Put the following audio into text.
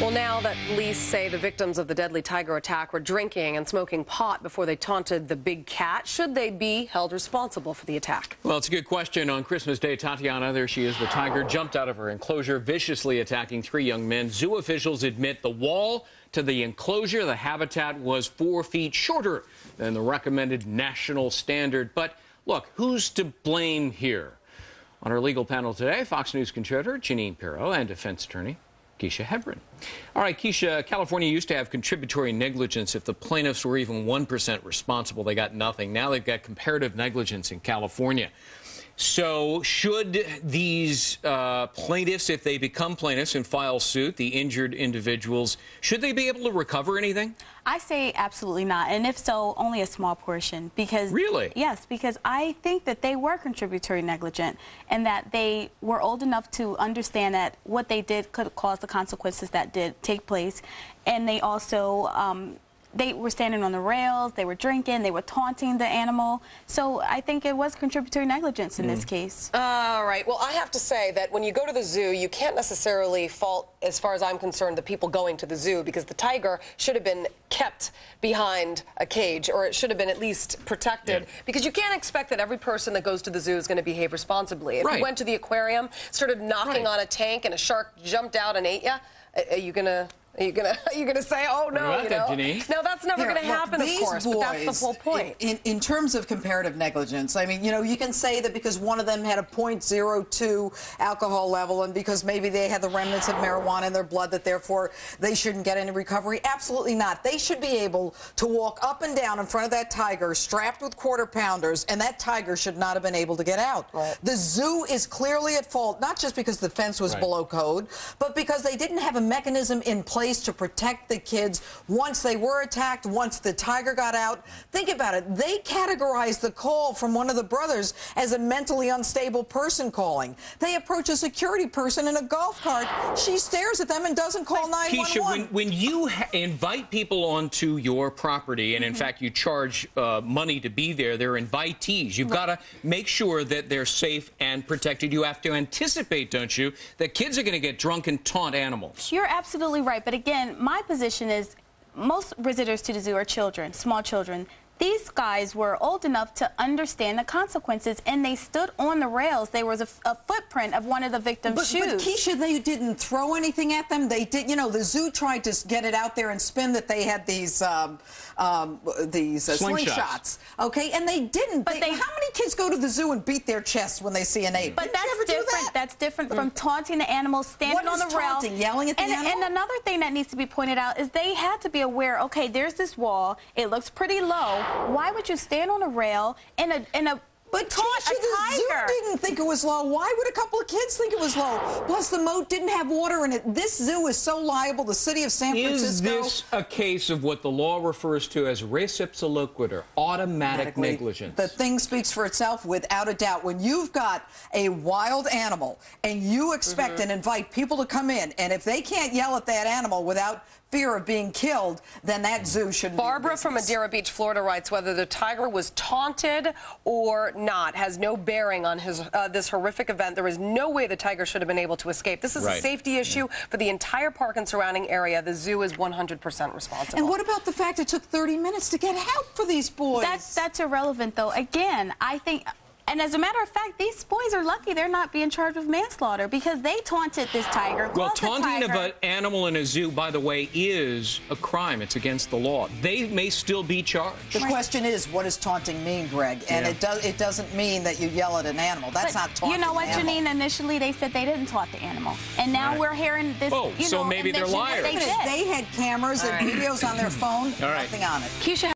Well, now that police say the victims of the deadly tiger attack were drinking and smoking pot before they taunted the big cat, should they be held responsible for the attack? Well, it's a good question. On Christmas Day, Tatiana, there she is, the tiger, jumped out of her enclosure, viciously attacking 3 young men. Zoo officials admit the wall to the enclosure, the habitat, was 4 feet shorter than the recommended national standard. But look, who's to blame here? On our legal panel today, Fox News contributor Janine Pirro and defense attorney Kisha Hebbon. All right, Kisha, California used to have contributory negligence. If the plaintiffs were even 1% responsible, they got nothing. Now they've got comparative negligence in California. So should these plaintiffs, if they become plaintiffs and file suit, the injured individuals, should they be able to recover anything? I say absolutely not. And if so, only a small portion. Because really? Yes, because I think that they were contributory negligent and that they were old enough to understand that what they did could cause the consequences that did take place. And they also they were standing on the rails, they were drinking, they were taunting the animal. So I think it was contributory negligence in this case. All right. Well, I have to say that when you go to the zoo, you can't necessarily fault, as far as I'm concerned, the people going to the zoo, because the tiger should have been kept behind a cage, or it should have been at least protected, because you can't expect that every person that goes to the zoo is going to behave responsibly. If you went to the aquarium, started knocking on a tank, and a shark jumped out and ate you, are you gonna say, oh no, you know? No, that's never going to happen, of course, but that's the whole point. In terms of comparative negligence, I mean, you know, you can say that because one of them had a .02 alcohol level and because maybe they had the remnants of marijuana in their blood that therefore they shouldn't get any recovery. Absolutely not. They should be able to walk up and down in front of that tiger strapped with quarter-pounders, and that tiger should not have been able to get out. The zoo is clearly at fault, not just because the fence was below code, but because they didn't have a mechanism in place to protect the kids once they were attacked, once the tiger got out. Think about it. They categorized the call from one of the brothers as a mentally unstable person calling. They approach a security person in a golf cart. She stares at them and doesn't call 911. Kisha, when you invite people onto your property, and in fact you charge money to be there, they're invitees. You've got to make sure that they're safe and protected. You have to anticipate, don't you, that kids are going to get drunk and taunt animals. You're absolutely right. But again, my position is most visitors to the zoo are children, small children. These guys were old enough to understand the consequences, and they stood on the rails. There was a footprint of one of the victims' shoes. But Kisha, they didn't throw anything at them. They did, you know, the zoo tried to get it out there and spin that they had these slingshots. Okay, and they didn't. But how many kids go to the zoo and beat their chests when they see an ape? But that's different. That's different from taunting the animals, standing on the rail. Taunting? Yelling at the animal? And another thing that needs to be pointed out is they had to be aware. Okay, there's this wall. It looks pretty low. Why would you stand on a rail in a But Kisha, the zoo didn't think it was low. Why would a couple of kids think it was low? Plus, the moat didn't have water in it. This zoo is so liable. The city of San Francisco... Is this a case of what the law refers to as res ipsa loquitur, automatic negligence? The thing speaks for itself without a doubt. When you've got a wild animal and you expect and invite people to come in, and if they can't yell at that animal without fear of being killed, then that zoo shouldn't be in business. Barbara from Madeira Beach, Florida writes, whether the tiger was taunted or not has no bearing on this horrific event. There is no way the tiger should have been able to escape. This is a safety issue for the entire park and surrounding area. The zoo is 100% responsible. And what about the fact it took 30 minutes to get help for these boys? That's irrelevant, though. Again, I think... And as a matter of fact, these boys are lucky they're not being charged with manslaughter because they taunted this tiger. Well, taunting of an animal in a zoo, by the way, is a crime. It's against the law. They may still be charged. The question is, what does taunting mean, Greg? And it doesn't mean that you yell at an animal. That's not taunting. You know what, Janine? Initially, they said they didn't taunt the animal. And now we're hearing this, so maybe they're liars. They had cameras and videos on their phone, nothing on it. Kisha